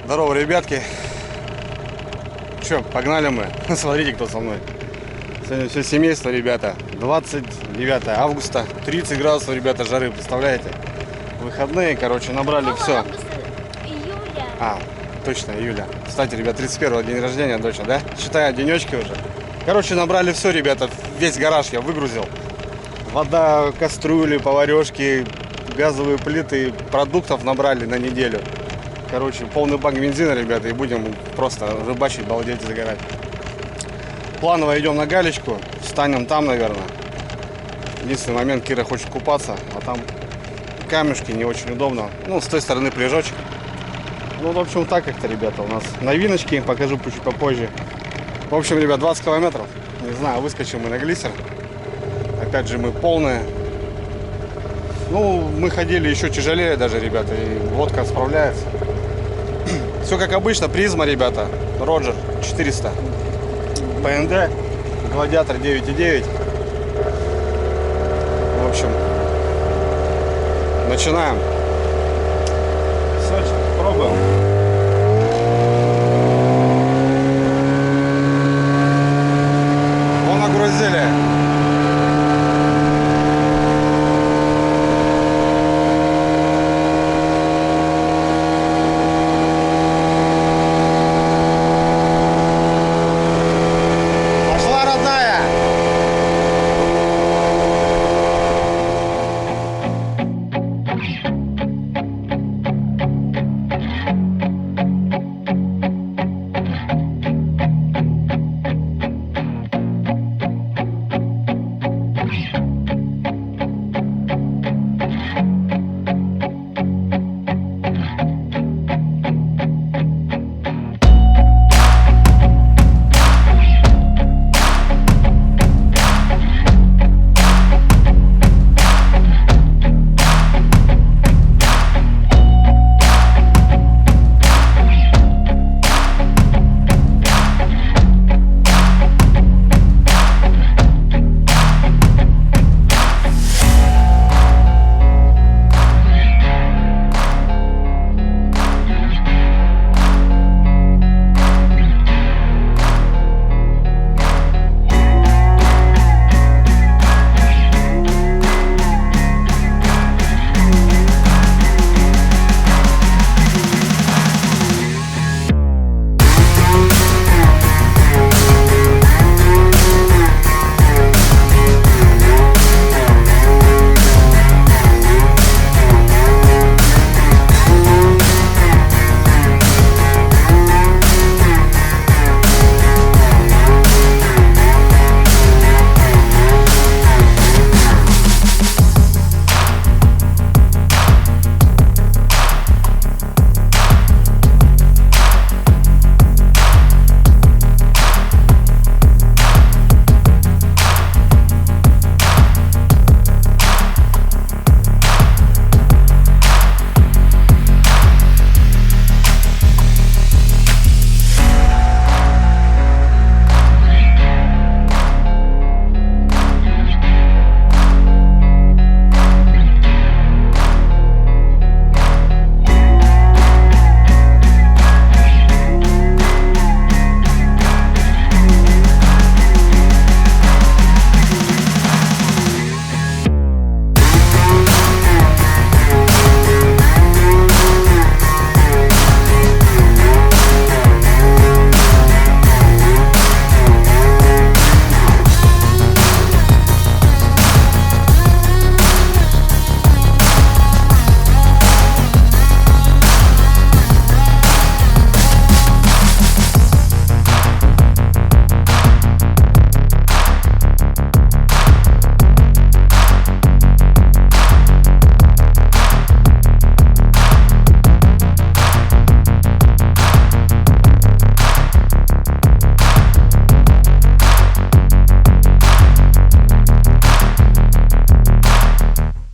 Здорово, ребятки. Че, погнали мы. Смотрите, кто со мной. Сегодня все семейство, ребята. 29 августа, 30 градусов, ребята, жары, представляете? Выходные, короче, набрали все. Июля. А, точно, июля. Кстати, ребят, 31-го день рождения доча, да? Считаю денечки уже. Короче, набрали все, ребята. Весь гараж я выгрузил. Вода, кастрюли, поварешки, газовые плиты, продуктов набрали на неделю. Короче, полный бак бензина, ребята, и будем просто рыбачить, балдеть, загорать. Планово идем на галечку, встанем там, наверное. Единственный момент, Кира хочет купаться, а там камешки, не очень удобно. Ну, с той стороны пляжочек. Ну, в общем, так как-то, ребята, у нас новиночки, покажу чуть попозже. В общем, ребят, 20 километров, не знаю, выскочим мы на глиссер. Опять же, мы полные. Ну, мы ходили еще тяжелее даже, ребята, и лодка справляется. Все как обычно, призма, ребята, Роджер 400, ПНД, Гладиатор 9.9. В общем, начинаем. Сочи, пробуем. Вон нагрузили.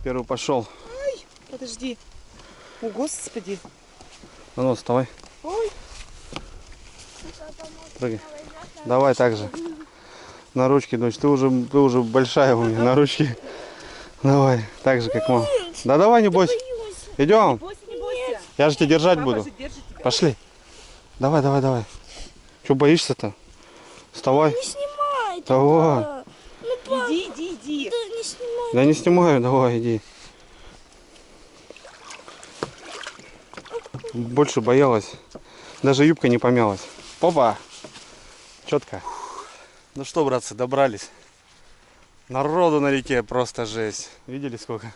Первый пошел. Ой, подожди. О, Господи. А ну, вставай. Ой. Прыгай. Давай так же. На ручки, дочь. Ты уже большая у меня. На ручки. Давай. Так же, как мама. Да давай, не бойся. Идем. Не бойся. Я же тебя держать Папа буду. же держит тебя. Пошли. Давай, давай, давай. Че боишься-то? Вставай. Не снимай. Давай. папа. Ну, папа, Иди. да не снимай. Да не снимаю, давай, иди. Больше боялась. Даже юбка не помялась. Опа! Четко. Ну что, братцы, добрались. Народу на реке просто жесть. Видели сколько?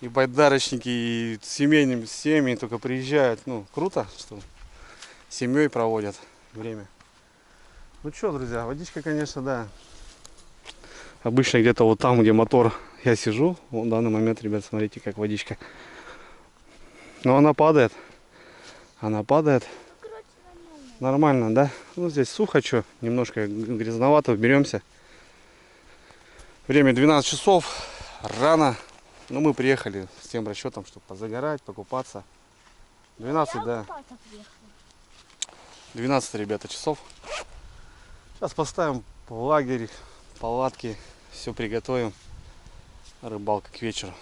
И байдарочники, и семьями только приезжают. Ну, круто, что с семьей проводят время. Ну что, друзья, водичка, конечно, да. Обычно где-то вот там, где мотор, я сижу. В данный момент, ребят, смотрите, как водичка. Но она падает. Она падает. Нормально, да? Ну, здесь сухо, что, немножко грязновато, уберемся. Время 12 часов, рано. Но мы приехали с тем расчетом, чтобы позагорать, покупаться. 12, да. 12, ребята, часов. Сейчас поставим лагерь, палатки, все приготовим. Рыбалка к вечеру.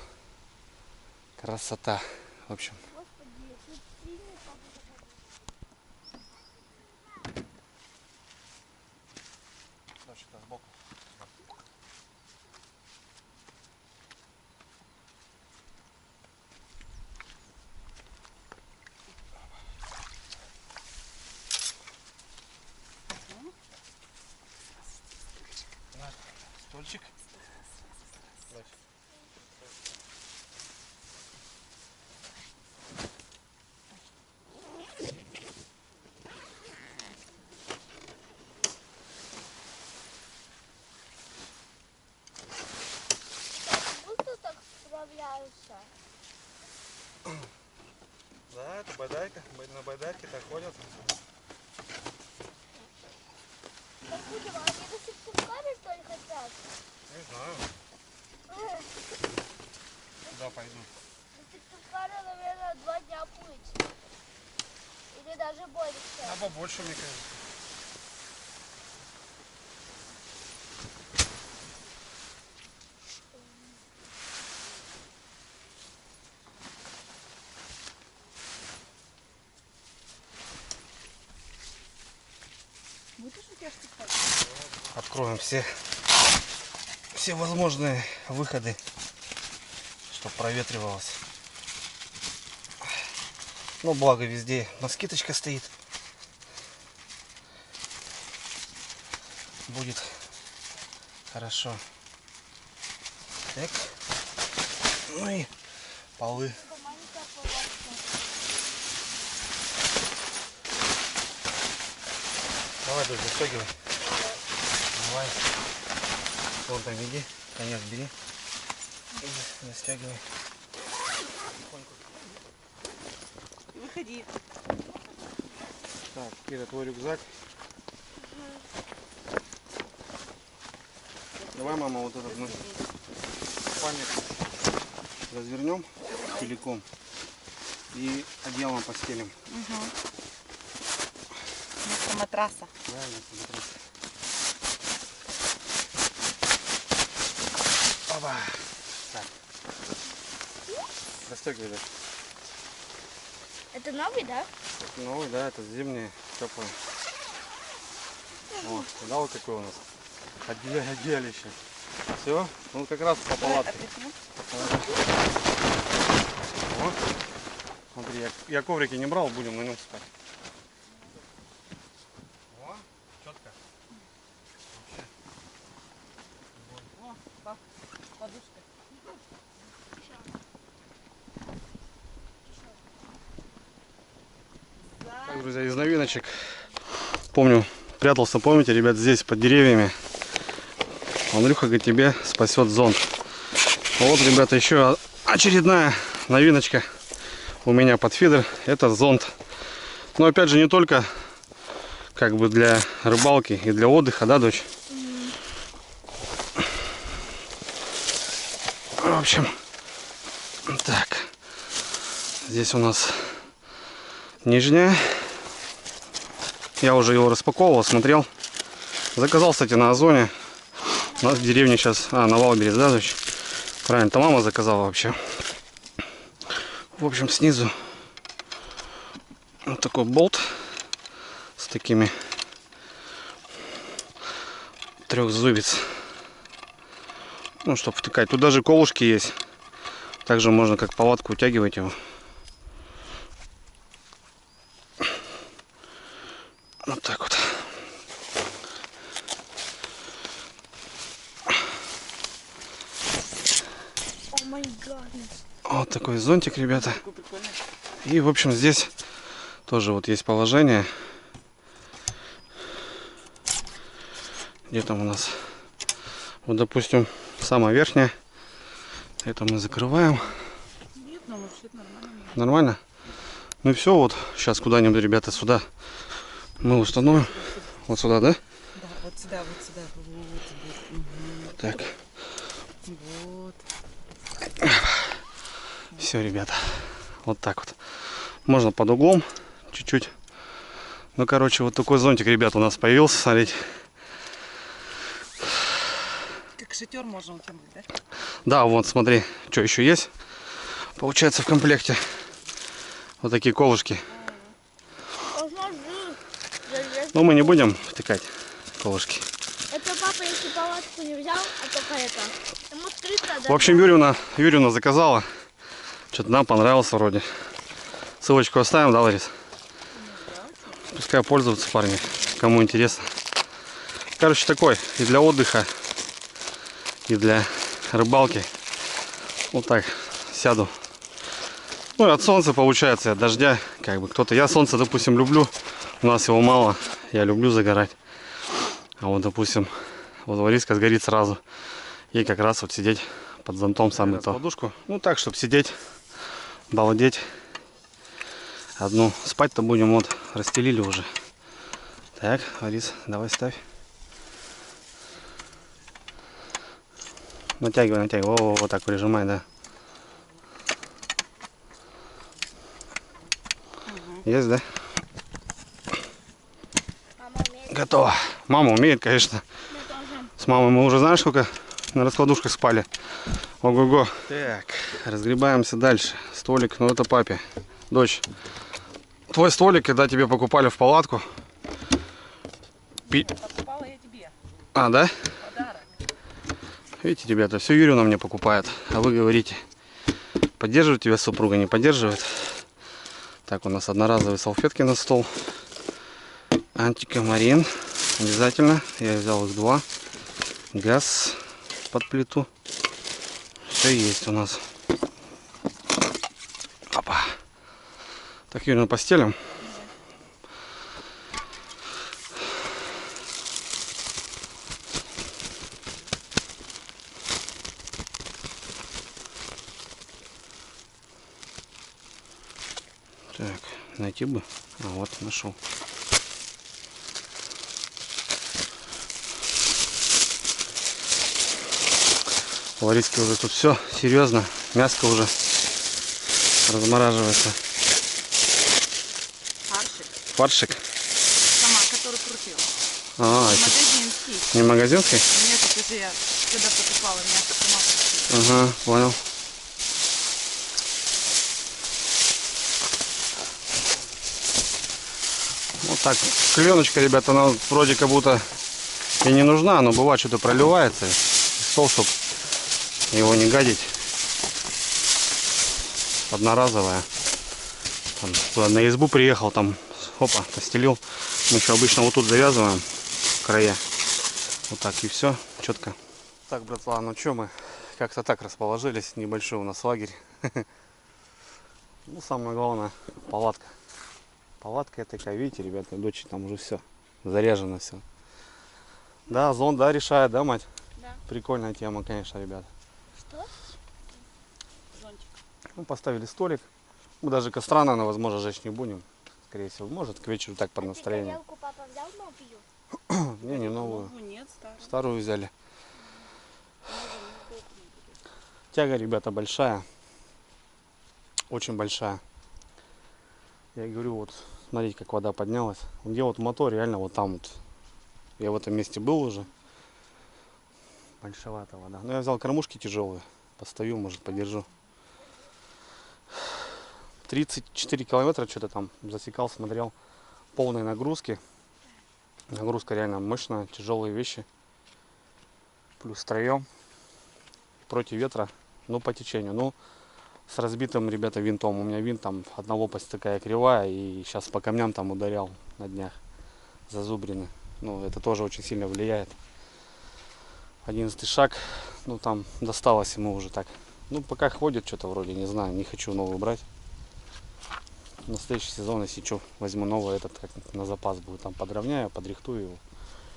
Красота, в общем. Стольчик. Будто так справляешься. Да, это байдайка. На байдарке так ходят. Так будем, они до Сыктывкара, что ли, хотят? Не знаю, куда пойдут. До Сыктывкара, наверное, 2 дня плыть. Или даже больше. А побольше, мне кажется. Будешь у тебя что-то? Откроем все возможные выходы, чтобы проветривалось. Но благо везде москиточка стоит. Будет хорошо. Так. Ну и полы. Давай, дочь, застегивай. Давай. Вон там иди. Конец бери. И застегивай. Выходи. Так, Кира, твой рюкзак. Давай, мама, вот этот мы спальник развернем целиком и одеялом постелим. Угу. Вместо матраса. Правильно, матрас. Опа. Так. Расстегивай, да. Это новый, да? Новый, да, это зимний, теплый. О, видал, какой у нас одеялище. Все, ну как раз по палатке. Вот. Смотри, я коврики не брал, будем на нем спать. О, четко. О, подушка. Так, друзья, из новиночек. Помню, прятался, помните, ребят, здесь под деревьями. Андрюха говорит, тебе спасет зонт. Вот, ребята, еще очередная новиночка у меня под фидер. Это зонт. Но опять же не только как бы для рыбалки и для отдыха, да, дочь? В общем, так. Здесь у нас нижняя. Я уже его распаковывал, смотрел. Заказал, кстати, на Озоне. У нас в деревне сейчас... на Валберес, да, дочь? Правильно, это мама заказала вообще. В общем, снизу вот такой болт такими трехзубец. Ну, чтобы втыкать. Тут даже колышки есть. Также можно как палатку утягивать его. Вот так вот. О май гад. Вот такой зонтик, ребята. И, в общем, здесь тоже вот есть положение. Где там у нас? Вот, допустим, самая верхняя. Это мы закрываем. Нет, ну вообще нормально. Нормально? Ну и все, вот сейчас куда-нибудь, ребята, сюда мы установим. Вот сюда, да? Да, вот сюда, вот сюда. Вот, угу. Так. Вот. Все, ребята. Вот так вот. Можно под углом чуть-чуть. Ну, короче, вот такой зонтик, ребята, у нас появился. Смотрите. Как шатер можно утянуть, да? Да, вот смотри, что еще есть. Получается в комплекте. Вот такие колышки. Но мы не будем втыкать колышки. Это папа, если палатку не взял, а только это. Ему 300 В общем, Юрьевна заказала. Что-то нам понравилось вроде. Ссылочку оставим, да, Ларис? Пускай пользуются парни, кому интересно. Короче, такой и для отдыха, и для рыбалки. Вот так сяду. Ну и от солнца получается, и от дождя. Как бы кто-то. Я солнце, допустим, люблю. У нас его мало. Я люблю загорать. А вот, допустим, вот Лариска сгорит сразу. Ей как раз вот сидеть под зонтом самое то. Подушку. Ну так, чтобы сидеть, балдеть. Одну спать-то будем, вот расстелили уже. Так, Ларис, давай ставь. Натягивай, натягивай. О, вот так прижимай, да. Есть, да? Мама умеет. Готово. Мама умеет, конечно. Я тоже. С мамой мы уже знаешь, сколько на раскладушках спали. Ого-го. Так, разгребаемся дальше. Столик, ну это папе. Дочь, твой столик, когда тебе покупали в палатку. Покупала я тебе. А, да? Подарок. Видите, ребята, все Юрьевна мне покупает. А вы говорите, поддерживает тебя супруга, не поддерживает? Так, у нас одноразовые салфетки на стол. Антикомарин. Обязательно. Я взял их 2. Газ под плиту. Все есть у нас. Опа. Так, Юрий, постелим. Так, найти бы. А, вот, нашел. У Лариски уже тут все серьезно. Мяско уже размораживается. Фаршик. Фаршик. Сама, который крутила. А, это Магазинский. не магазинский? Нет, это же я когда покупала мясо, сама крутила. Ага, понял. Вот так. Клееночка, ребята, она вроде как будто и не нужна, но бывает что-то проливается. И стол, чтобы его не гадить. Одноразовая. Там, туда на избу приехал, там, опа, постелил. Мы еще обычно вот тут завязываем края. Вот так и все, четко. Так, братва, ну что, мы как-то так расположились. Небольшой у нас лагерь. Ну, самое главное, палатка. Палатка такая, видите, ребята, дочь там уже все заряжено все. Да, зон, да, решает, да, мать? Да. Прикольная тема, конечно, ребята. Что? Зонтик. Ну, поставили столик. Мы даже костра, наверное, возможно, жечь не будем. Скорее всего, может, к вечеру так под А ты настроение. горелку папа взял новую? Не новую. Новую нет, старую. Старую взяли. Тяга, ребята, большая. Очень большая. Я говорю, вот, смотрите, как вода поднялась. Где вот мотор, реально вот там вот. Я в этом месте был уже. Большовата вода. Но я взял кормушки тяжелые. Постою, может, подержу. 34 километра что-то там засекал, смотрел. Полной нагрузки. Нагрузка реально мощная, тяжелые вещи. Плюс втроем. Против ветра, ну по течению. Ну, с разбитым, ребята, винтом. У меня винт там, одна лопасть такая кривая, и сейчас по камням там ударял на днях. Зазубрины. Ну, это тоже очень сильно влияет. 11 шаг, ну там досталось ему уже так. Ну, пока ходит что-то вроде, не знаю, не хочу новую брать. На следующий сезон, если что, возьму новый, этот как на запас будет. Там подровняю, подрихтую его.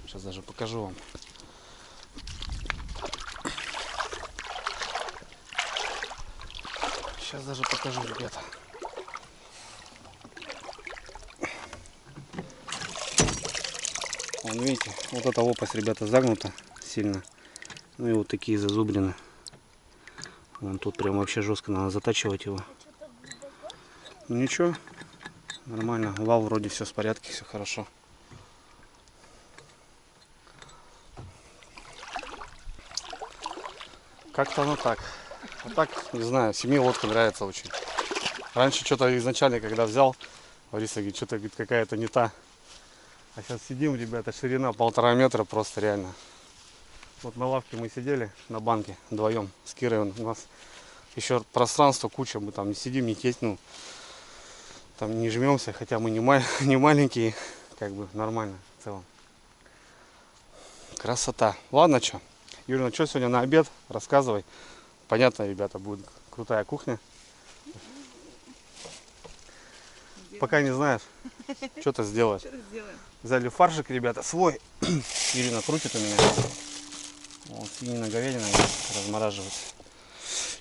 Сейчас даже покажу вам. Сейчас даже покажу, ребята. Вон, видите, вот эта лопасть, ребята, загнута сильно. Ну и вот такие зазубрины. Вон тут прям вообще жестко надо затачивать его. Ну ничего, нормально. Вал вроде все в порядке, все хорошо. Как-то оно так. А так, не знаю, семье лодка нравится очень. Раньше что-то изначально, когда взял, Лариса говорит, что-то какая-то не та. А сейчас сидим, ребята, ширина 1,5 метра просто реально. Вот на лавке мы сидели, на банке вдвоем с Кирой. У нас еще пространство, куча, мы там не сидим, не тесть, ну, там не жмемся, хотя мы не маленькие, как бы нормально в целом. Красота. Ладно, что? Юрий, ну что сегодня на обед? Рассказывай. Понятно, ребята, будет крутая кухня. Пока не знаешь, что-то сделаешь. Взяли фаршик, ребята, свой. Ирина крутит у меня. Вот, свинина, говядина размораживается.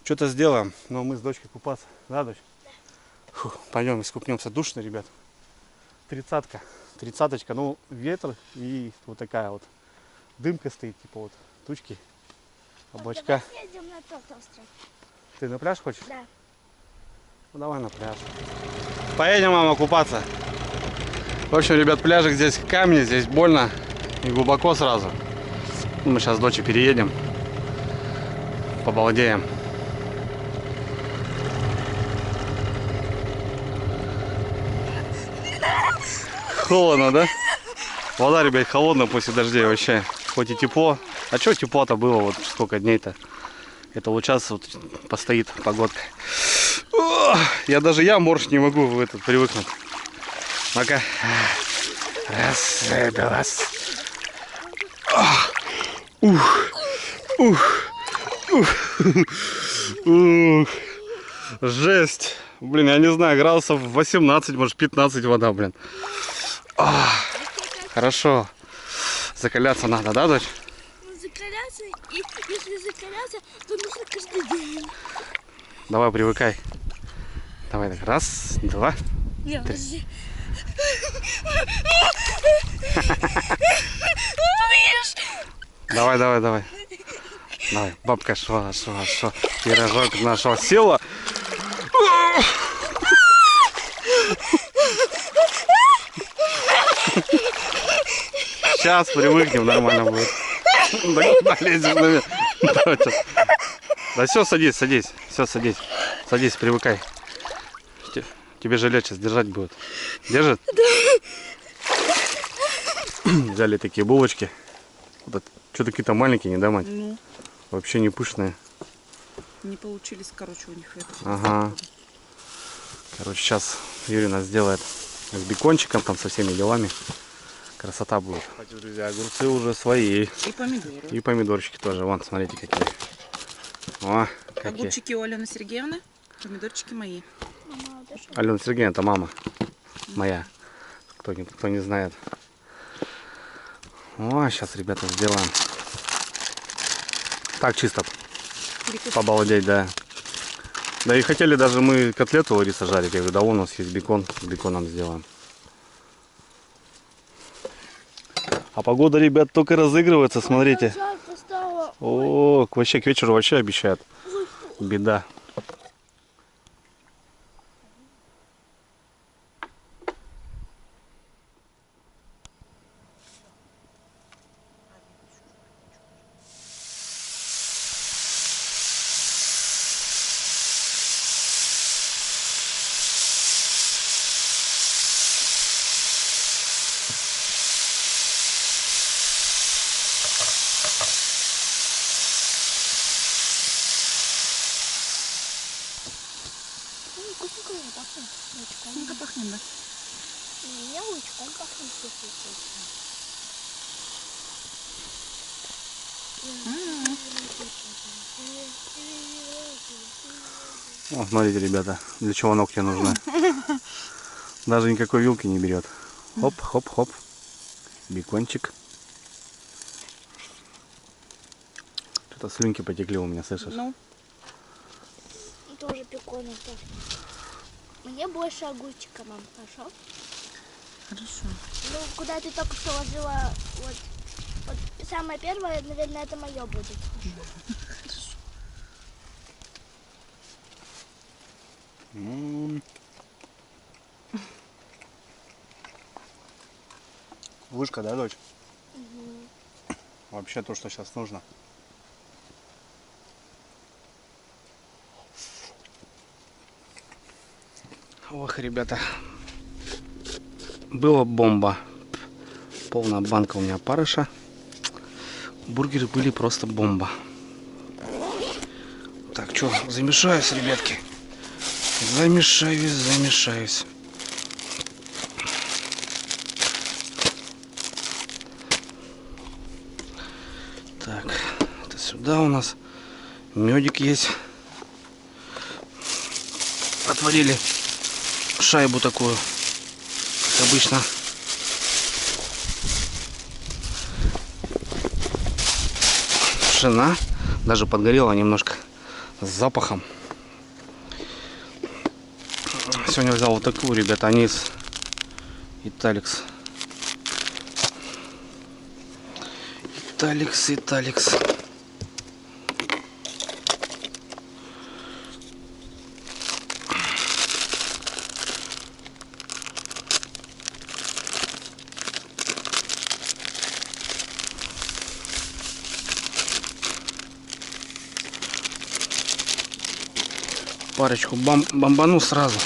Что-то сделаем, но мы с дочкой купаться. Да, дочь? Фух, пойдем искупнемся. Душно, ребят. 30-ка, ну, ветер и вот такая вот дымка стоит, типа вот тучки, облачка. Давай съездим на тот остров. Ты на пляж хочешь? Да. Ну, давай на пляж. Поедем, мама, купаться. В общем, ребят, пляжик здесь камни, здесь больно и глубоко сразу. Мы сейчас с дочей переедем, побалдеем. Холодно, да? Вода, ребят, холодная после дождей вообще. Хоть и тепло. А что тепло-то было вот сколько дней-то? Это вот сейчас вот постоит погодка. Я морж не могу в этот привыкнуть. Ну-ка. Раз, два. Жесть. Блин, я не знаю, градусов 18, может 15 вода, блин. Хорошо. Закаляться надо, да, дочь? Ну, закаляться, и если закаляться, то нужно каждый день. Давай, привыкай. Давай, так, раз, два, три. Давай. Давай, бабка шла. Пирожок нашего села. Сейчас привыкнем, нормально будет. Да куда лезешь на меня? Да все, садись. Все, садись. Садись, привыкай. Тебе же легче держать будет. Держит? Взяли такие булочки. Что-то какие-то маленькие, не да, мать? Ну, Вообще не пышные. не получились, короче, у них это. Ага. Короче, сейчас Юрий сделает с бекончиком, там со всеми делами. Красота будет. Кстати, друзья, огурцы уже свои. И помидоры. И помидорчики тоже. Вон, смотрите, какие. О, какие. Огурчики у Алены Сергеевны, помидорчики мои. Алена Сергеевна, это мама моя. Кто не знает. О, сейчас, ребята, сделаем. Так, чисто побалдеть, да. Да и хотели даже мы котлету Лариса жарить. Я говорю, да, у нас есть бекон. С беконом сделаем. А погода, ребят, только разыгрывается, смотрите. О, вообще к вечеру вообще обещают. Беда. Вкусненько пахнет, да? Не лучком пахнет вкусно. О, смотрите, ребята, для чего ногти нужны. Даже никакой вилки не берет. Хоп, хоп, хоп. Бекончик. Что-то слюнки потекли у меня, слышишь? Ну, Тоже прикольно пахнет. Мне больше огурчика, мам, хорошо? хорошо. Ну, куда ты только что ложила, вот самое первое, наверное, это мое будет. Вышка, да, дочь? Вообще то, что сейчас нужно. Ох, ребята, была бомба. Полная банка у меня опарыша. Бургеры были просто бомба. Так, что, замешаюсь, ребятки. Замешаюсь. Так, это сюда у нас. Медик есть. Отварили шайбу такую, как обычно. Пшена. Даже подгорела немножко с запахом. Сегодня взял вот такую, ребята, анис Италикс. Италикс. Парочку бомбану сразу.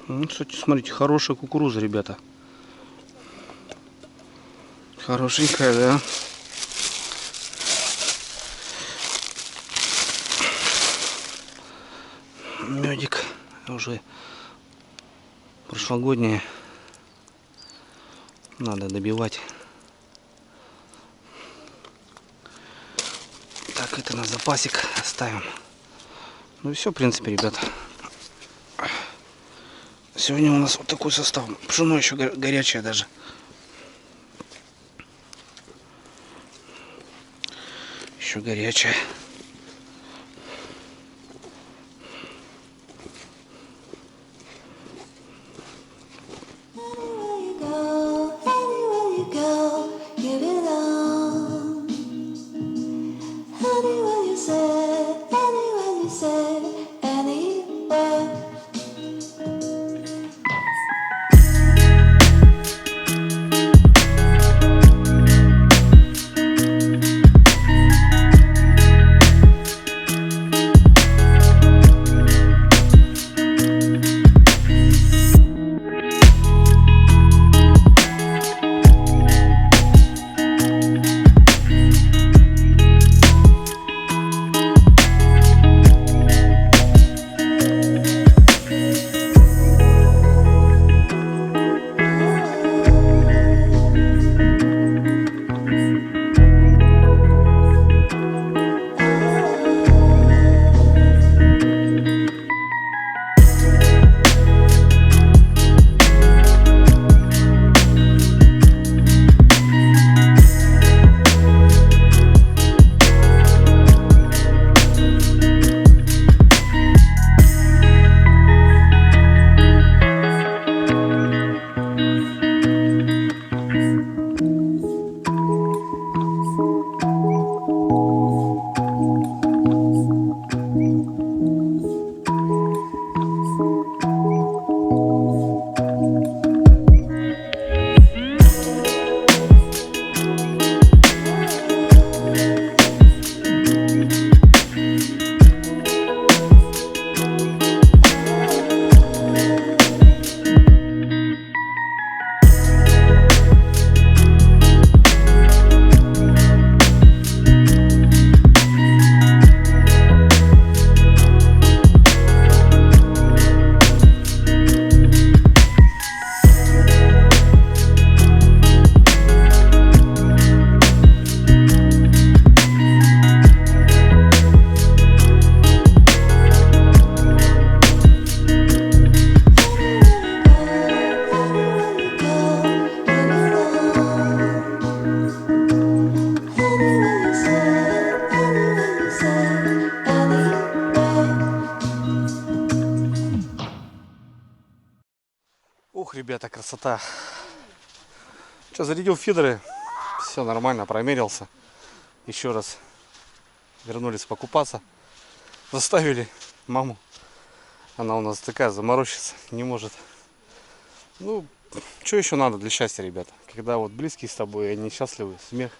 Ну, кстати, смотрите, хорошая кукуруза, ребята. Хорошенькая, да? Медик уже прошлогодний. Надо добивать. Так, это на запасик оставим. Ну и все, в принципе, ребята. Сегодня у нас вот такой состав. Пшено еще горячее даже. Еще горячее. ребята, красота. Что, зарядил фидеры. Все нормально, промерился. Еще раз вернулись покупаться. Заставили маму. Она у нас такая заморочится, не может. Ну, что еще надо для счастья, ребята? Когда вот близкие с тобой, они счастливы, смех.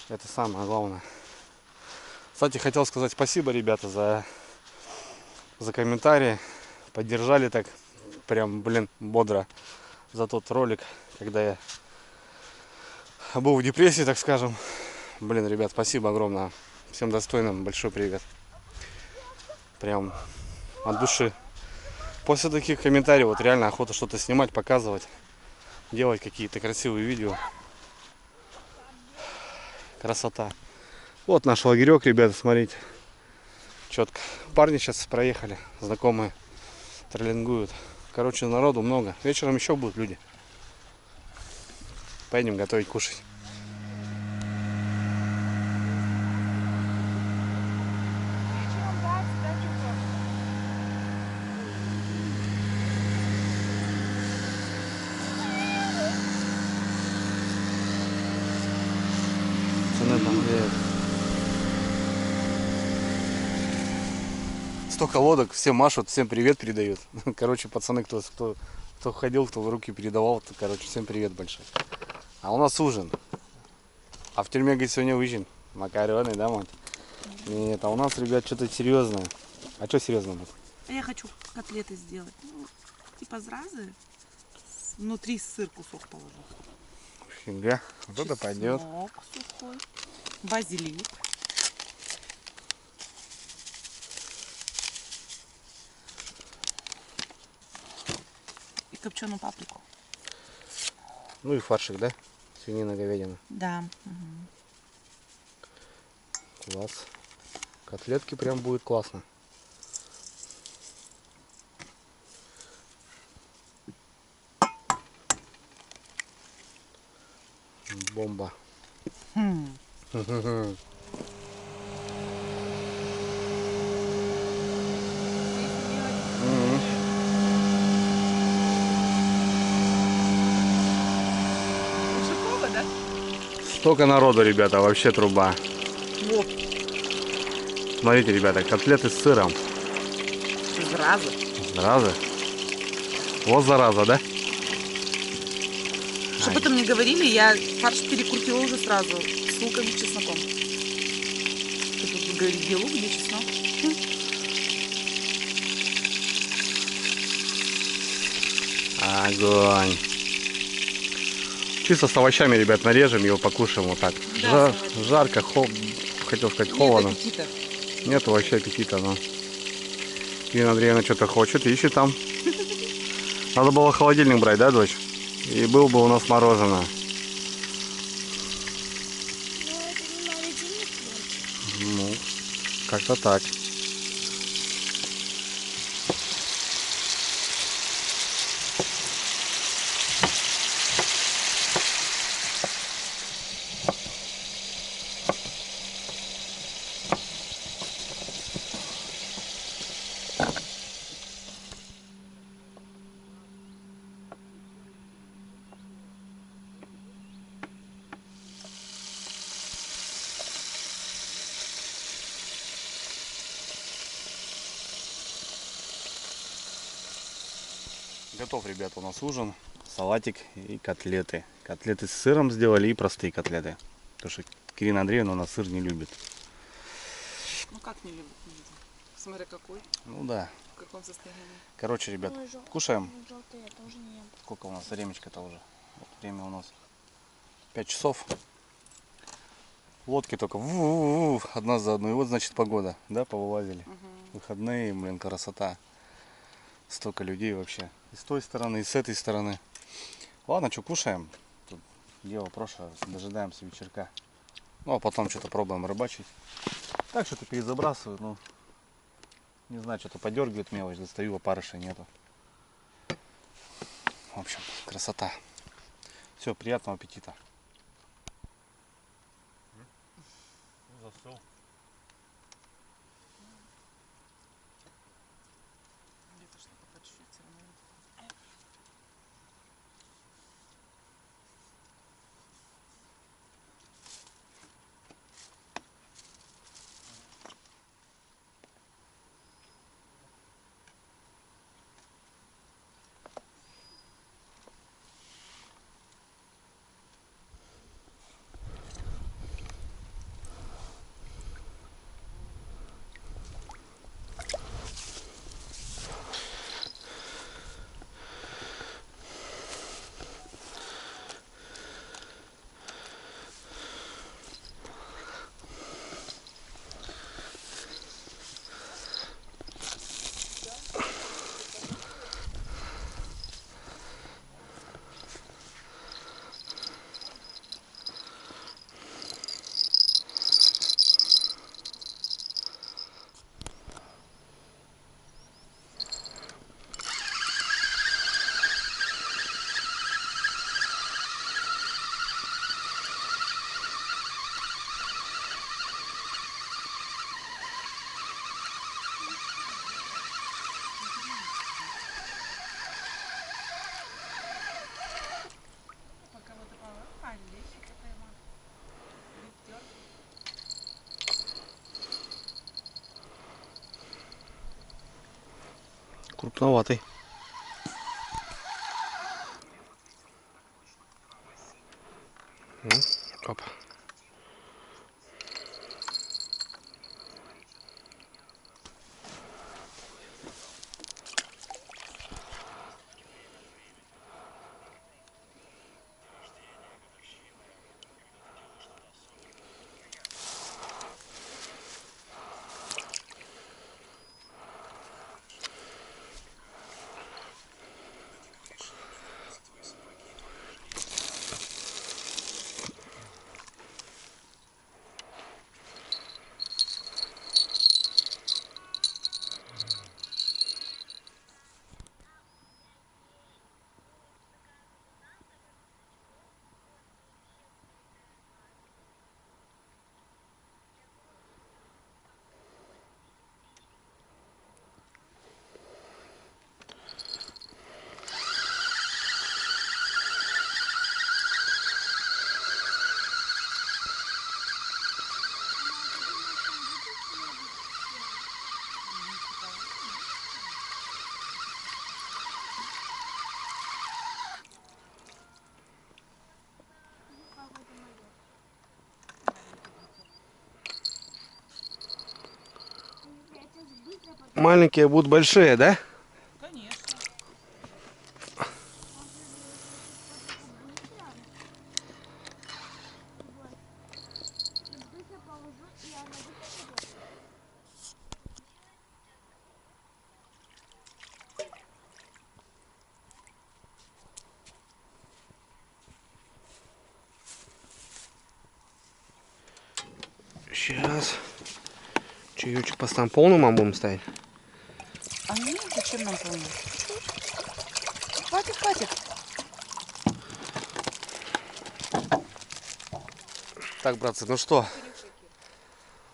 Это самое главное. Кстати, хотел сказать спасибо, ребята, за комментарии. Поддержали так, прям, блин, бодро за тот ролик, когда я был в депрессии, так скажем. Блин, ребят, спасибо огромное. Всем достойным большой привет. Прям от души. После таких комментариев вот реально охота что-то снимать, показывать, делать какие-то красивые видео. Красота. Вот наш лагерек, ребята, смотрите. Четко. Парни сейчас проехали, знакомые, троллингуют. Короче, народу много. Вечером еще будут люди. Пойдем готовить, кушать. Столько лодок, все машут, всем привет передают. Короче, пацаны, кто ходил, кто в руки передавал, то, короче, всем привет большой. А у нас ужин. А в тюрьме, говорит, сегодня ужин. Макароны, да, мать? Нет, а у нас, ребят, что-то серьезное. А что серьезное? А я хочу котлеты сделать. Ну, типа зразы. Внутри сыр кусок положу. Фига, вот это пойдет. Сухой. Базилик. И копченую паприку. Ну и фаршик, да? Свинина, говядина. Да. Класс. Котлетки прям будет классно. Бомба. Ушакова, да? Столько народу, ребята, вообще труба. Вот. Смотрите, ребята, котлеты с сыром. Зразы. Зараза. Вот зараза, да? Чтобы это мне говорили, я фарш перекрутила уже сразу с луком и чесноком. Ты тут говоришь, где лук, где чеснок? Огонь. Чисто с овощами, ребят, нарежем его, покушаем вот так. Да, Жарко, хотел сказать, холодно. Нет аппетита. Нет вообще аппетита, но Ирина Андреевна что-то хочет, ищет там. Надо было холодильник брать, да, дочь? И был бы у нас мороженое. Ну, это не морозильник, дочь. Ну, как-то так. Готов, ребят, у нас ужин, салатик и котлеты. Котлеты с сыром сделали и простые котлеты. Потому что Ирина Андреевна у нас сыр не любит. Ну как не любит? Смотря какой, Ну да. в каком состоянии. Короче, ребят, Ой, кушаем. Желтый я тоже не ем. Сколько у нас времечко-то уже? Вот время у нас 5 часов. Лодки только одна за одной. И вот, значит, погода, да, повылазили. Выходные, блин, красота. Столько людей вообще. И с той стороны, и с этой стороны. Ладно, что, кушаем. Тут дело прошлое, дожидаемся вечерка. Ну, а потом что-то пробуем рыбачить. Так, что-то перезабрасываю, ну, не знаю, что-то подергивает мелочь, достаю, опарыша нету. В общем, красота. Все, приятного аппетита. Застыл. Где-то что-то по чуть-чуть всё равно. Крупноватый. Оп. Маленькие будут большие, да? Конечно. Сейчас. Чаечек поставим. Полную мам будем ставить? А нет, зачем нам полный? Хватит, хватит. Так, братцы, ну что?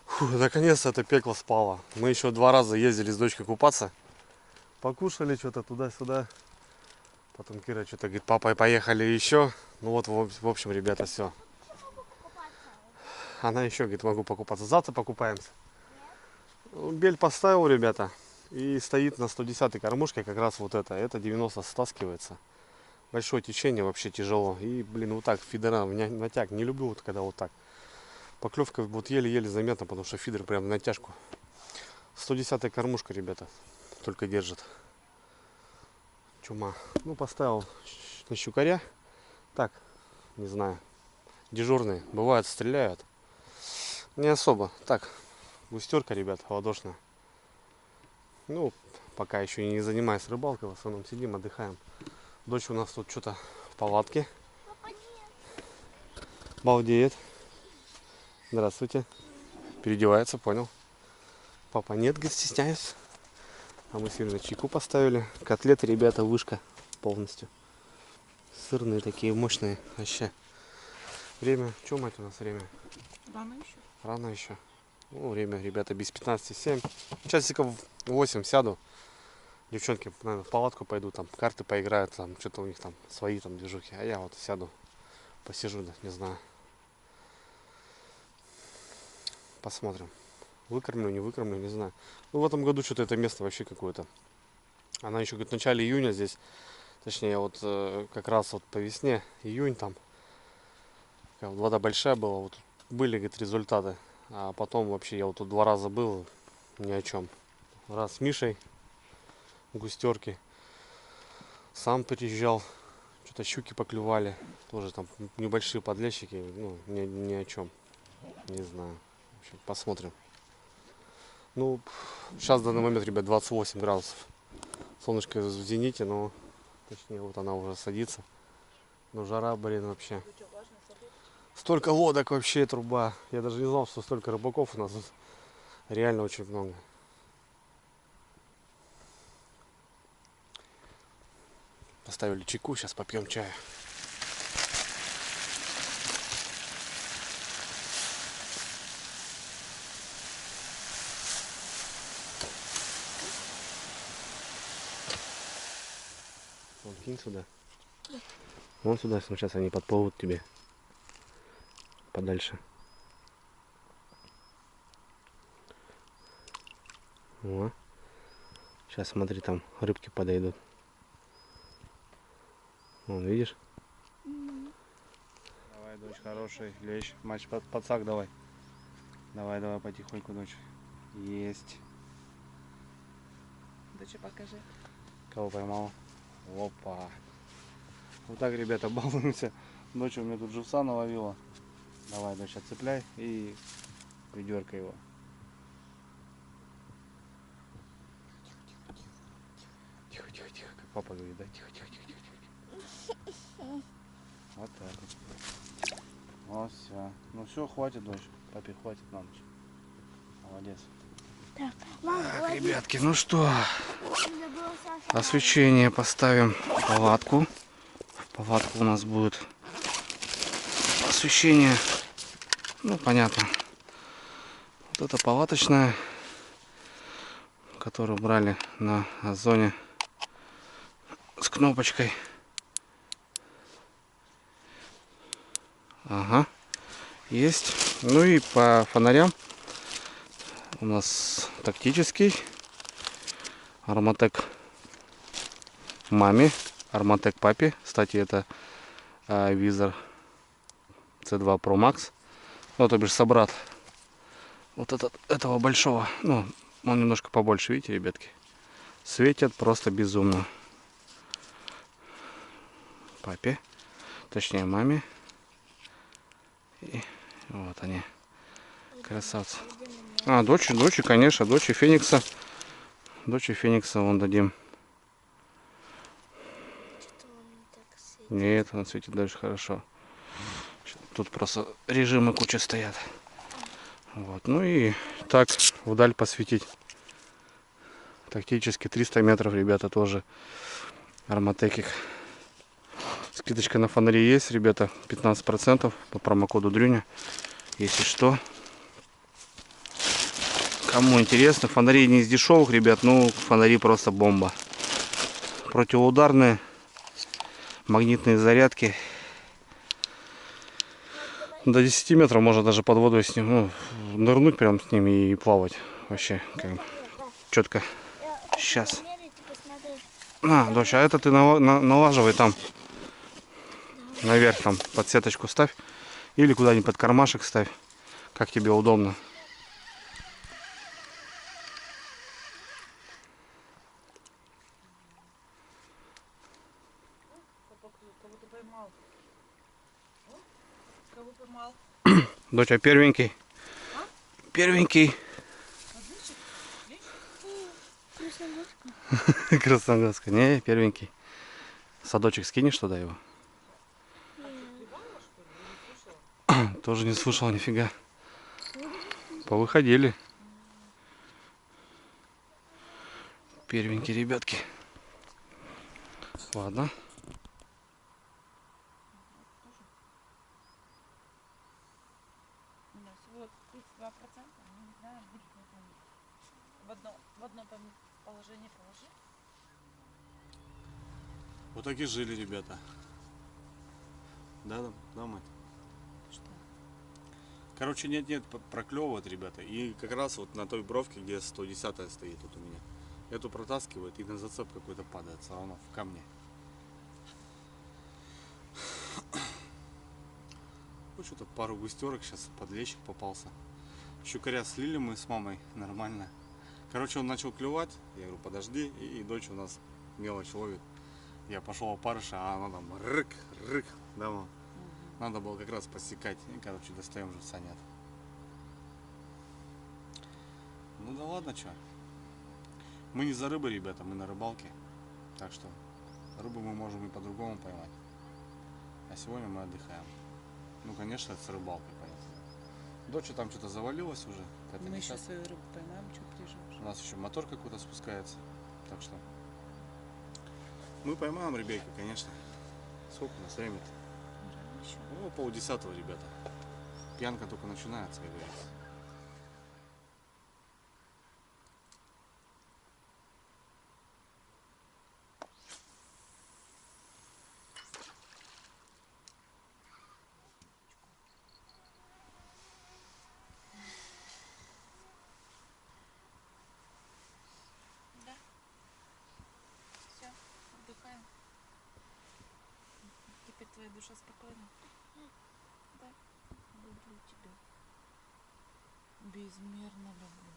Фу, наконец-то это пекло спало. Мы еще 2 раза ездили с дочкой купаться. Покушали что-то туда-сюда. Потом Кира что-то говорит, папа, поехали еще. Ну вот, в общем, ребята, все. Она еще говорит, могу покупаться. Завтра покупаемся. Бель поставил, ребята. И стоит на 110-й кормушке как раз вот это. Это 90 стаскивается. Большое течение, вообще тяжело. И, блин, вот так фидера натяг. Не люблю вот когда вот так. Поклевка вот еле-еле заметна, потому что фидер прям на натяжку. 110-я кормушка, ребята. Только держит. Чума. Ну, поставил на щукаря. Так, не знаю. Дежурные. Бывает, стреляют. Не особо. Так, густерка, ребят, ладошная. Ну, пока еще и не занимаюсь рыбалкой. В основном сидим, отдыхаем. Дочь у нас тут что-то в палатке. Балдеет. Здравствуйте. Переодевается, понял. Папа нет, говорит, стесняюсь. А мы сегодня чайку поставили. Котлеты, ребята, вышка полностью. Сырные такие, мощные. Вообще. Время. Что, мать, у нас время? Рано еще. Рано еще. Ну, время, ребята, без 15:07. Часиков 8 сяду. Девчонки, наверное, в палатку пойду, там, карты поиграют, там, что-то у них там свои там движухи. А я вот сяду, посижу, да, не знаю. Посмотрим. Выкормлю, не выкормлю, не знаю. Ну, в этом году что-то это место вообще какое-то. Она еще, говорит, в начале июня здесь, точнее, вот как раз вот по весне, июнь там, вода большая была, вот были, говорит, результаты. А потом вообще я вот тут 2 раза был, ни о чем. Раз с Мишей, густерки. Сам приезжал, что-то щуки поклевали. Тоже там небольшие подлещики, ну, ни о чем. Не знаю. В общем, посмотрим. Ну, сейчас в данный момент, ребят, 28 градусов. Солнышко в зените, но, точнее, вот она уже садится. Но жара, блин, вообще. Столько лодок вообще, труба. Я даже не знал, что столько рыбаков у нас тут. Реально очень много. Поставили чайку, сейчас попьем чаю. Вон, кинь сюда. Вон сюда, сейчас они подплывут тебе. Подальше. Сейчас смотри, там рыбки подойдут. Вон, видишь? Давай, дочь, хороший лещ. Матч подсак давай. Давай, давай, потихоньку, дочь. Есть. Доча, покажи. Кого поймал? Опа. Вот так, ребята, балуемся. Дочь у меня тут живца наловила. Давай, дочь, отцепляй и ведерко его. Тихо, тихо, тихо, как папа говорит, да? Тихо, тихо, тихо, тихо, тихо. Вот так вот. Вот все. Ну все, хватит, дочь. Папе хватит на ночь. Молодец. Так, мам, Так, ребятки, ну что, забыла Саша. освещение поставим в палатку. В палатку у нас будет освещение. Ну, понятно. Вот это палаточная, которую брали на Озоне с кнопочкой. Ага, есть. Ну и по фонарям у нас тактический. Арматек маме, Арматек папе. Кстати, это визор C2 Pro Max. Ну, то бишь собрат вот этого большого. Ну, он немножко побольше, видите, ребятки. Светят просто безумно. Папе, точнее маме. И вот они, красавцы. А, дочь, конечно, дочь Феникса. Дочь Феникса вон дадим. Что он так светит? Нет, он светит дальше хорошо. Тут просто режимы куча стоят. Вот, ну и так вдаль посветить. Тактически 300 метров, ребята, тоже Арматеких. Скидочка на фонари есть, ребята, 15% по промокоду Дрюня. Если что, кому интересно, фонари не из дешевых, ребят, ну фонари просто бомба. Противоударные, магнитные зарядки. До 10 метров можно даже под водой с ним, ну, нырнуть прям с ними и плавать. Вообще, как четко. Сейчас. На, дочь, а это ты налаживай там. Наверх там под сеточку ставь. Или куда-нибудь под кармашек ставь. Как тебе удобно. Кого-то поймал. Кого поймал? Доча, первенький. Первенький. Красногорска. Не, первенький. Садочек скинешь туда его? Тоже не слушал нифига. Повыходили. Первенькие ребятки. Ладно. У нас всего 32%. Ну, не знаю, будет, не помню. В одно положение положи. Вот так и жили, ребята. Да, мать? Что? Короче, нет, проклевывает, ребята. И как раз вот на той бровке, где 110 стоит вот у меня. Эту протаскивает и на зацеп какой-то падает все равно в камне. Ну что-то пару густерок сейчас, подлещик попался. Щукаря слили мы с мамой нормально. Короче, он начал клевать. Я говорю, подожди. И дочь у нас мелочь ловит. Я пошел опарыша, а она там рык. Да, мам? Надо было как раз посекать. И, короче, достаем же санят. Ну да ладно, что. Мы не за рыбой, ребята, мы на рыбалке. Так что рыбу мы можем и по-другому поймать. А сегодня мы отдыхаем. Ну, конечно, это с рыбалкой, понятно. Доча там что-то завалилась уже. Мы еще свою рыбу поймаем, что приезжаешь. У нас еще мотор какой-то спускается. Так что мы поймаем ребейку, конечно. Сколько у нас время-то? Ну, 9:30, ребята. Пьянка только начинается, как говорится. Да. твоя душа спокойна? Да. Люблю тебя. Безмерно люблю.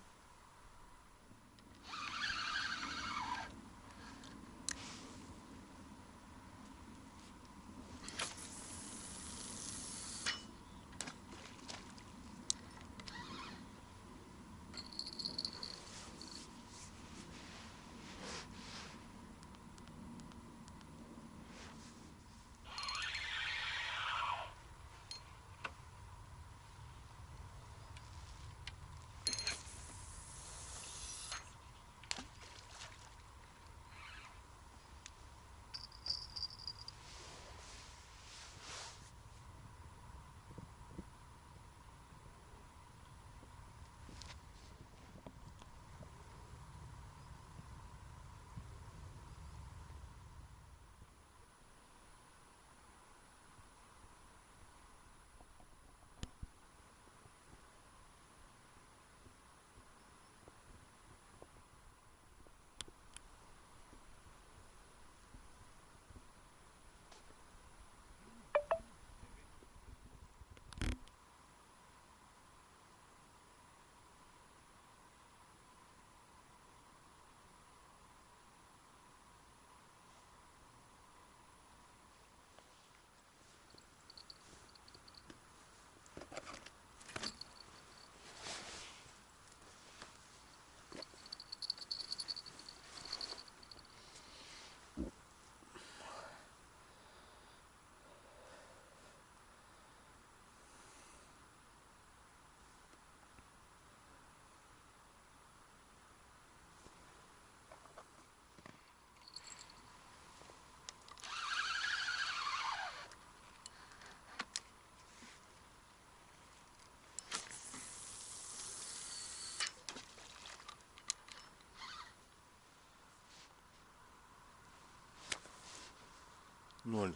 Ноль.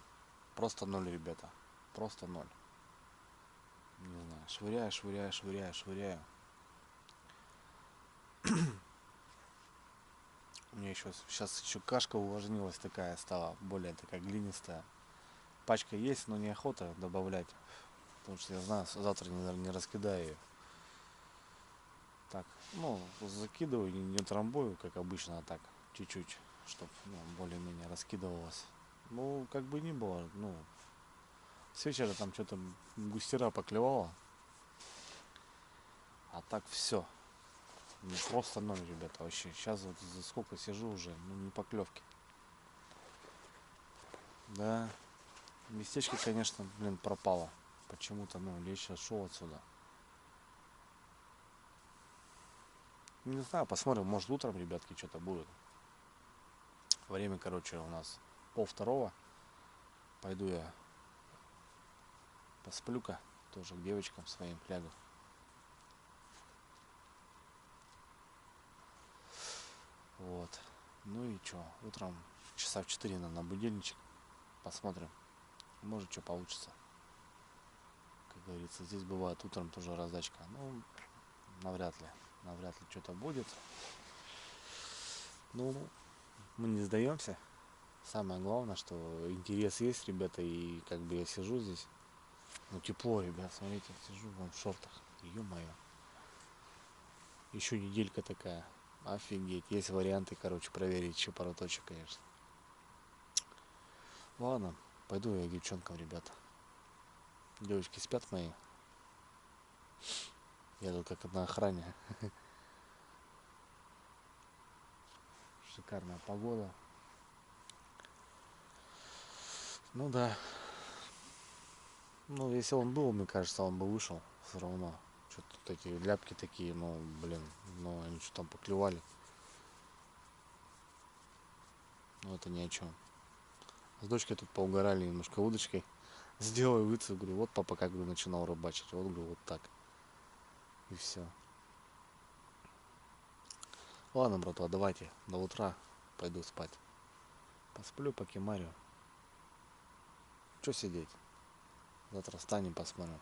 Просто ноль, ребята. Просто ноль. Не знаю. Швыряю, швыряю, швыряю, швыряю. У меня еще сейчас еще кашка увлажнилась такая, стала более такая глинистая. Пачка есть, но неохота добавлять. Потому что я знаю, завтра не раскидаю ее. Так, ну, закидываю, не трамбую, как обычно, а так, чуть-чуть, чтобы более-менее раскидывалось. Ну, как бы ни было, ну, с вечера там что-то густера поклевала. А так все. Ну, просто ноль, ребята, вообще. Сейчас вот за сколько сижу уже, ну, не поклевки. Да, местечко, конечно, блин, пропало. Почему-то, ну, лечь шел отсюда. Не знаю, посмотрим, может утром, ребятки, что-то будет. Время, короче, у нас 1:30. Пойду я посплю-ка, тоже к девочкам своим лягу. Вот. Ну и что, утром часа в 4 на будильничек. Посмотрим. Может, что получится. Как говорится, здесь бывает утром тоже раздачка. Ну, навряд ли. Навряд ли что-то будет. Ну, мы не сдаемся. Самое главное, что интерес есть, ребята, и как бы я сижу здесь. Ну, тепло, ребят, смотрите, сижу вон в шортах. Ё-моё. Еще неделька такая. Офигеть. Есть варианты, короче, проверить еще пару точек, конечно. Ладно, пойду я к девчонкам, ребята. Девочки спят мои. Я тут как на охране. Шикарная погода. Ну да. Ну, если он был, мне кажется, он бы вышел все равно. Что-то тут эти ляпки такие, ну, блин, ну, они что там поклевали. Ну, это ни о чем. С дочкой тут поугорали немножко удочкой. Сделай выцеп, говорю, вот папа как бы начинал рыбачить. Вот, говорю, вот так. И все. Ладно, братва, давайте до утра пойду спать. Посплю, покемарю. Че сидеть? Завтра встанем, посмотрим.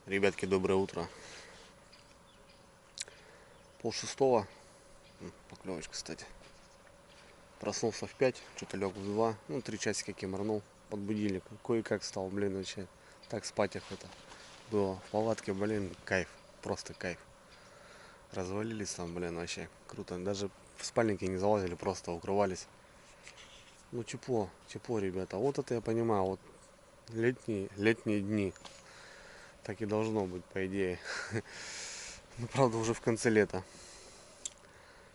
Ребятки, доброе утро. 5:30. Поклевочка, кстати. Проснулся в 5, что-то лег в 2. Ну, 3 часика кемарнул под будильник. Кое-как стал, блин, вообще. Так спать охота. Было в палатке, блин, кайф. Просто кайф. Развалились там, блин, вообще круто. Даже в спальники не залазили, просто укрывались. Ну, тепло, тепло, ребята. Вот это я понимаю, вот летние дни. Так и должно быть, по идее. Ну, правда, уже в конце лета.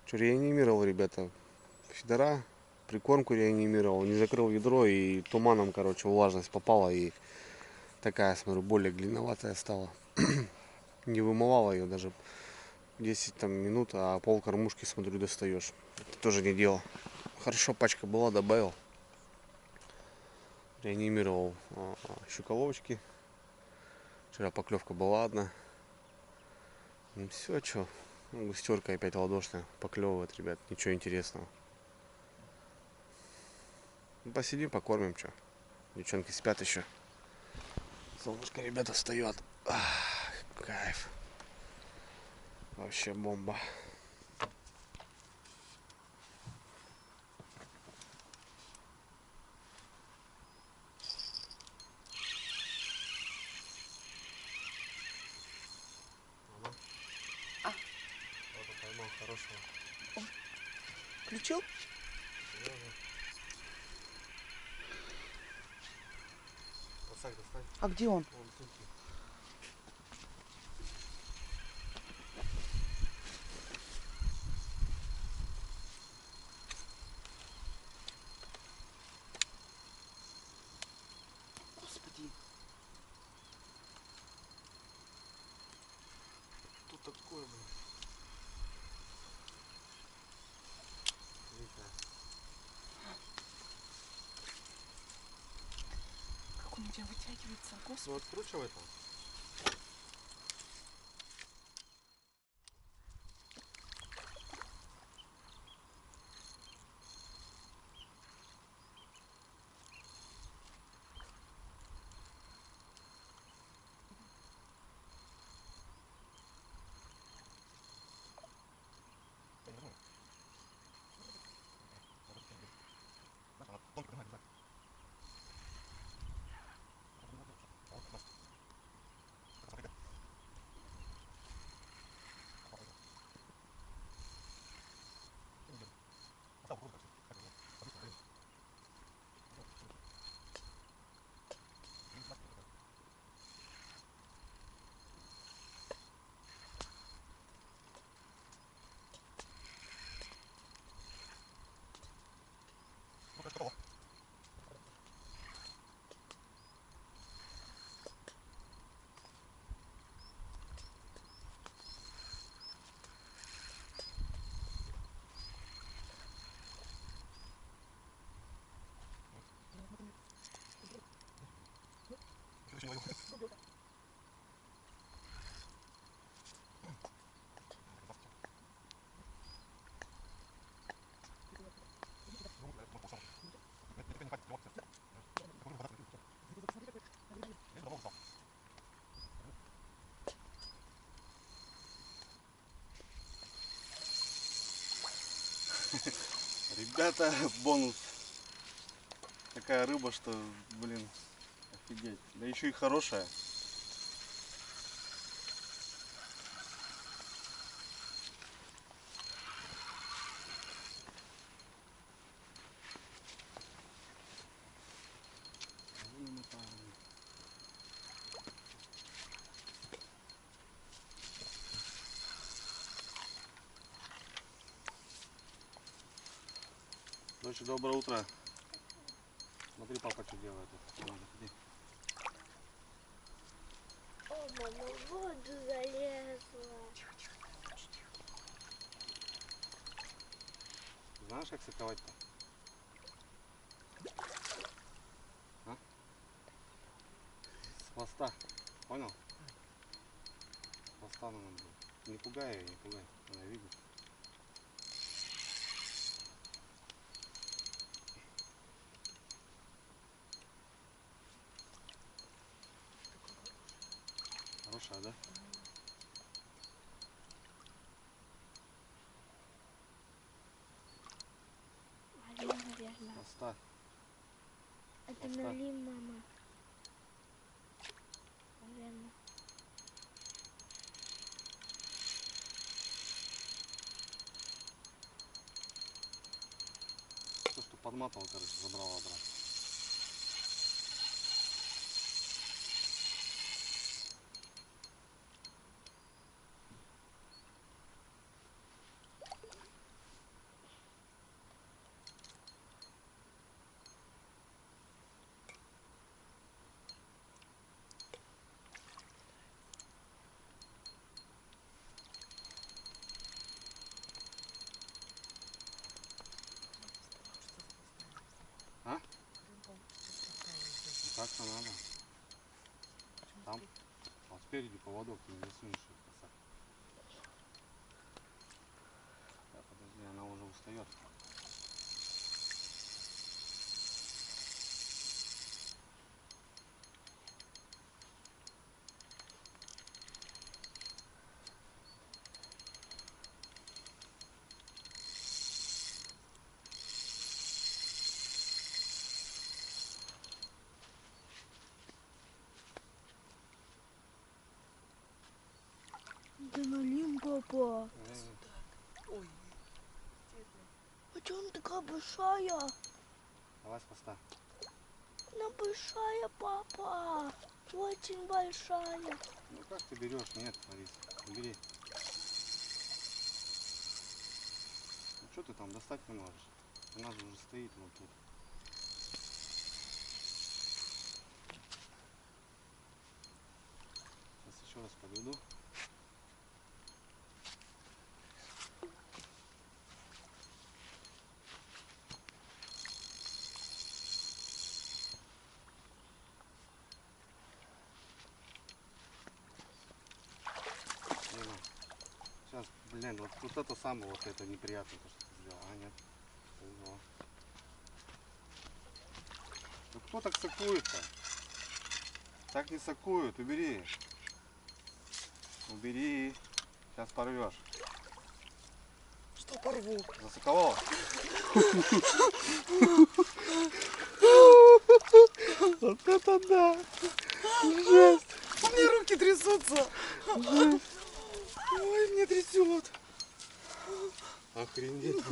Что, реанимировал, ребята, фидера, прикормку реанимировал, не закрыл ведро и туманом, короче, влажность попала и такая, смотрю, более длинноватая стала. Не вымывала ее даже 10 там, минут, а пол кормушки, смотрю, достаешь. Это тоже не дело. Хорошо, пачка была, добавил. Реанимировал щуковочки. Вчера поклевка была одна. Ну все, что, густерка опять ладошная поклевывает, ребят, ничего интересного. Ну, посидим, покормим, что. Девчонки спят еще. Солнышко, ребята, встает. Ах, кайф. Вообще бомба. Вот поймал хорошего. Включил? Пацак, достань. А где он? Вон тут. Господи. Тут такое, блин. Видно. Как он у тебя вытягивается, господи. Ну, откручивай там. Ребята, бонус. Такая рыба, что, блин, офигеть. Да еще и хорошая. Дочь, доброе утро. Смотри, папа что делает. Мама, заходи. О, мама в воду залезла. Знаешь, как саковать-то? А? С хвоста. Понял? С хвоста надо было. Не пугай ее, не пугай. Она видит. Хорошая, да? Наверное. Поставь. Это Поставь. налим, мама. Наверное. То, что подматывал, короче, забрал обратно. А? И так-то надо. Там, а спереди поводок ты не засунешь. Так, подожди, она уже устает. Да налим, папа. Ой, А что она такая большая? Давай поставь. Она большая, папа. Очень большая. Ну как ты берешь? Нет, Ларис, не бери. Ну что ты там достать не можешь? Она же уже стоит вот тут. Сейчас еще раз подведу. Сейчас, блин, вот это самое вот это неприятное, то, что ты сделал. А, нет. Повезло. Ну кто так сакует-то? Так не сакуют, убери. Убери. Сейчас порвешь. что порву? Засаковала? Вот это да! Жесть! У меня руки трясутся. Ой, мне трясет. Охренеть!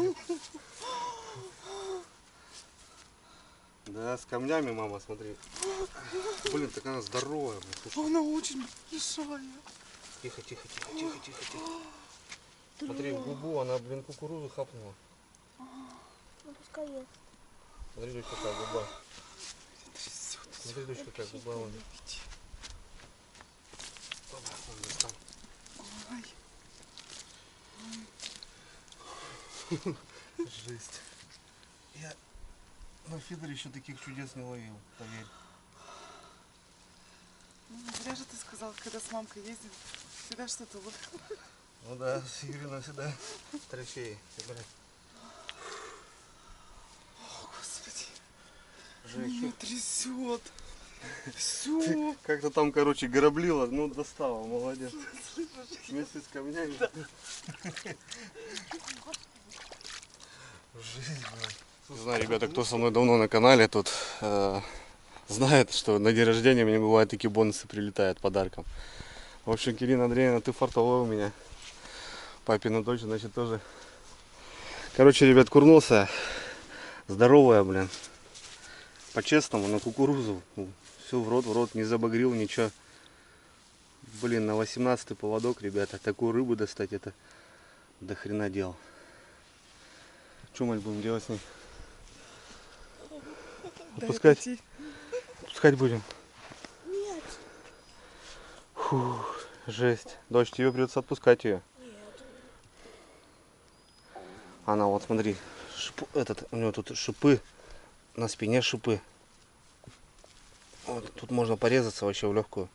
Да, с камнями, мама, смотри. Блин, так она здоровая. Блин, слушай. Она очень большая. Тихо, тихо, тихо, тихо, тихо, тихо. Смотри, в губу она, блин, кукурузу хапнула. Ну пускай ест. Смотри, дочь, какая губа. Трясет. Смотри, дочь, какая губа. Вон. Ой. Жесть. Я на фидере еще таких чудес не ловил, поверь. Ну, не зря же ты сказал, когда с мамкой ездил, всегда что-то ловил. Ну да, с Юриной всегда трофеи. О, Господи. Жесть. Меня трясет. Все. Как-то там, короче, граблила, ну достала, молодец. Вместе с камнями. Да. Жизнь, блин. Не знаю, ребята, кто со мной давно на канале, тут знает, что на день рождения мне бывают такие бонусы прилетают подарком. В общем, Кирина Андреевна, ты фартовой у меня. Папина дочь, значит, тоже. Короче, ребят, курнулся. Здоровая, блин. По-честному, на кукурузу. Все в рот, не забагрил, ничего. Блин, на 18-й поводок, ребята. Такую рыбу достать, это до хрена дел. Что мы будем делать с ней? Отпускать? Отпускать будем? Нет. Фух, жесть. Дочь, тебе придется отпускать ее. Нет. Она, вот смотри, у нее тут шипы, на спине шипы. Вот, тут можно порезаться вообще в легкую.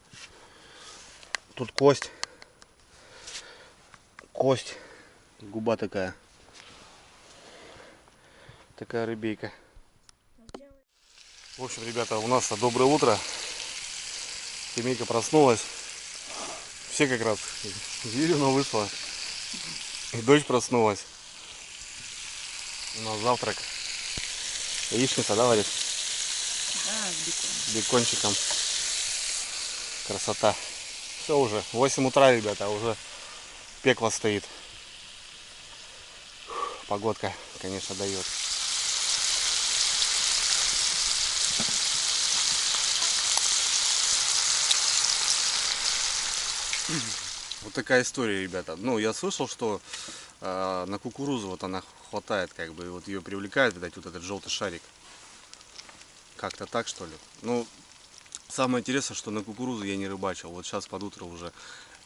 Тут кость. кость. Губа такая. Такая рыбейка. В общем, ребята, у нас доброе утро. Семейка проснулась. Все как раз. Юрина вышла. И дочь проснулась. У нас завтрак. Яичница, да, Варик? Да, с беконом. С бекончиком. Красота. Все уже. 8 утра, ребята, а уже пекло стоит. Погодка, конечно, дает. Вот такая история, ребята. Ну, я слышал, что на кукурузу вот она хватает, как бы, вот ее привлекает, видать, вот этот желтый шарик. Как-то так, что ли. Ну, самое интересное, что на кукурузу я не рыбачил. Вот сейчас под утро уже.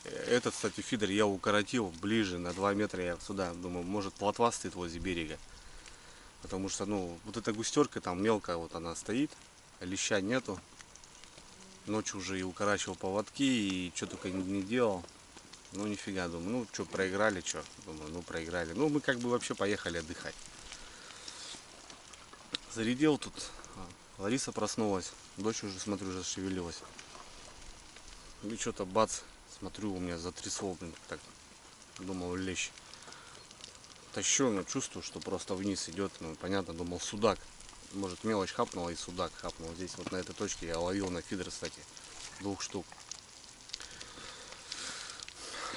Этот, кстати, фидер я укоротил ближе, на 2 метра я сюда. Думаю, может, плотва стоит возле берега. Потому что, ну, вот эта густерка там мелкая, вот она стоит. Леща нету. Ночью уже и укорачивал поводки, и что только не делал. Ну, нифига, думаю, ну, что, проиграли, что? Думаю, ну, проиграли. Ну, мы как бы вообще поехали отдыхать. Зарядил тут. Лариса проснулась. Дочь уже, смотрю, уже шевелилась. И что-то бац, смотрю, у меня затрясло, блин, так. Думал, лещ. Тащу, но чувствую, что просто вниз идет. Ну, понятно, думал, судак. Может, мелочь хапнула и судак хапнул. Здесь вот на этой точке я ловил на фидер, кстати, 2 штук.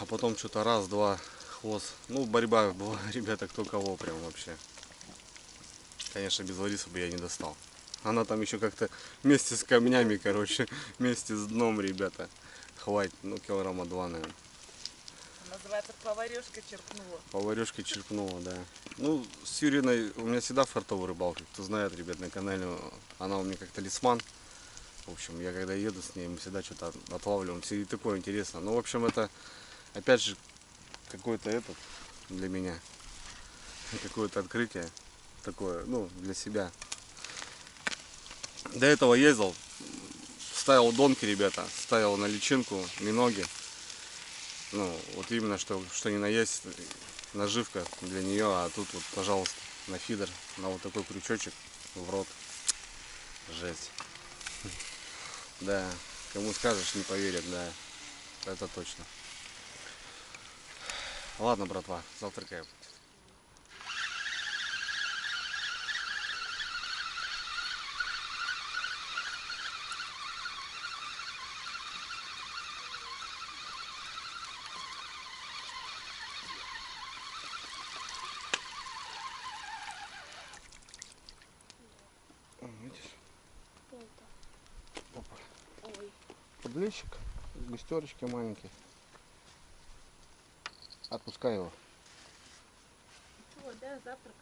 А потом что-то раз, два, хвост. Ну, борьба была, ребята, кто кого прям вообще. Конечно, без Ларисы бы я не достал. Она там еще как-то вместе с камнями, короче, вместе с дном, ребята. Хватит, ну, килограмма 2, наверное. Называется, поварешка черпнула. Поварешка черпнула, да. Ну, с Юриной у меня всегда фартовая рыбалка. Кто знает, ребят, на канале, она у меня как талисман. В общем, я когда еду с ней, мы всегда что-то отлавливаем. Всегда такое интересно. Ну, в общем, это, опять же, какой-то этот для меня. Какое-то открытие такое, ну, для себя. До этого ездил, ставил донки, ребята, ставил на личинку, миноги. Ну, вот именно, что ни на есть, наживка для нее, а тут вот, пожалуйста, на фидер, на вот такой крючочек в рот. Жесть. Да, кому скажешь, не поверят, да, это точно. Ладно, братва, завтракаем. Видишь? Опа. Ой. Подлещик, густерочки маленькие. Отпускай его. Вот, да, завтракать.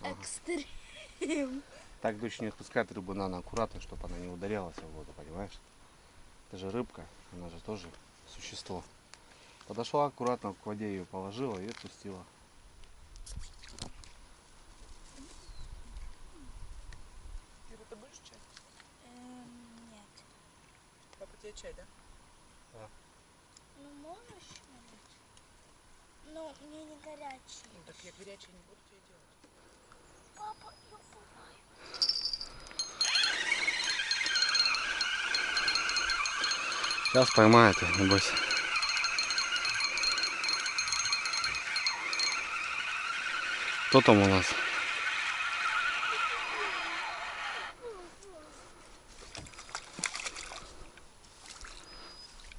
Экстрим. Так дочь не отпускает рыбу, надо аккуратно, чтобы она не ударялась в воду, понимаешь? Это же рыбка, она же тоже существо. Подошла аккуратно к воде, ее положила и отпустила. Ира, ты будешь чай? Нет. Папа, тебе чай, да? Ну, можешь налить? Но мне не горячий. Ну, так я горячий не буду тебе делать. Папа, я бываю. Сейчас поймает, не бойся. Кто там у нас?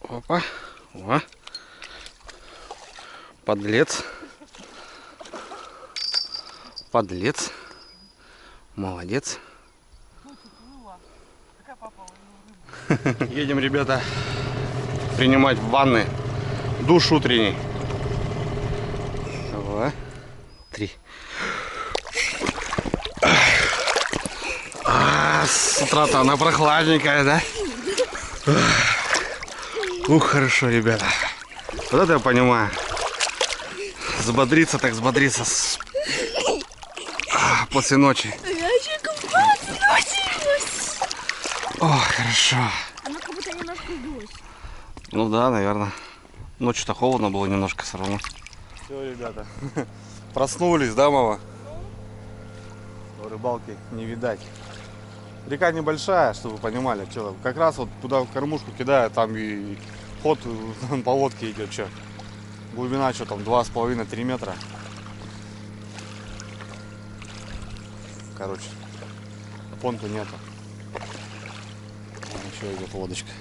Опа. О. Подлец. Подлец. Молодец. Какая папа ловил рыбу? Едем, ребята, принимать ванны. Душ утренний. 2, 3. С утра-то она прохладненькая, да? Ух, хорошо, ребята. Вот это я понимаю. Взбодриться, так взбодриться после ночи. Я еще купаться научилась. О, хорошо. Она как будто немножко сдулась. Ну да, наверное. Ночью-то холодно было немножко все равно. Все, ребята, проснулись, да, мама? Рыбалки не видать. Река небольшая, чтобы вы понимали, что как раз вот куда кормушку кидают, там и ход по лодке идет, что. Глубина что там 2,5-3 метра. Короче, понту нету. Вон еще идет лодочка.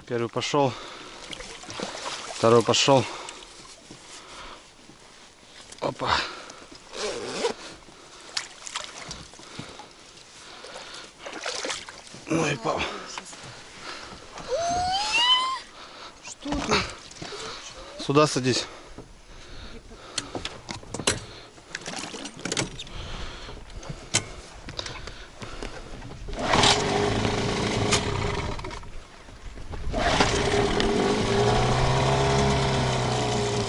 Первый пошел, второй пошел. Опа. Ну и пал. Что ты? Сюда садись.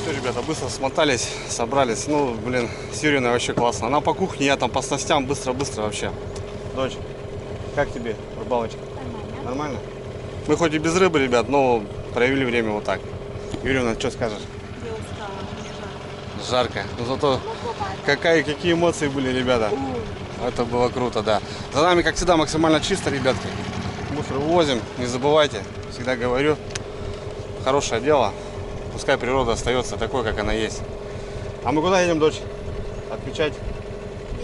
Ребята, быстро смотались, собрались. Ну, блин, с Юриной вообще классно. Она по кухне, я там по снастям, быстро-быстро вообще. Дочь, как тебе рыбалочка? Нормально. Нормально? Мы хоть и без рыбы, ребят, но проявили время вот так. Юрина, что скажешь? Я устала, мне жарко. Жарко. Но зато какие эмоции были, ребята. Это было круто, да. За нами, как всегда, максимально чисто, ребятки. Мусор увозим, не забывайте. Всегда говорю, хорошее дело. Пускай природа остается такой, как она есть. А мы куда едем, дочь? Отмечать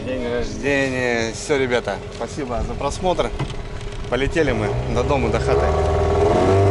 день рождения. Все, ребята, спасибо за просмотр. Полетели мы до дома, до хаты.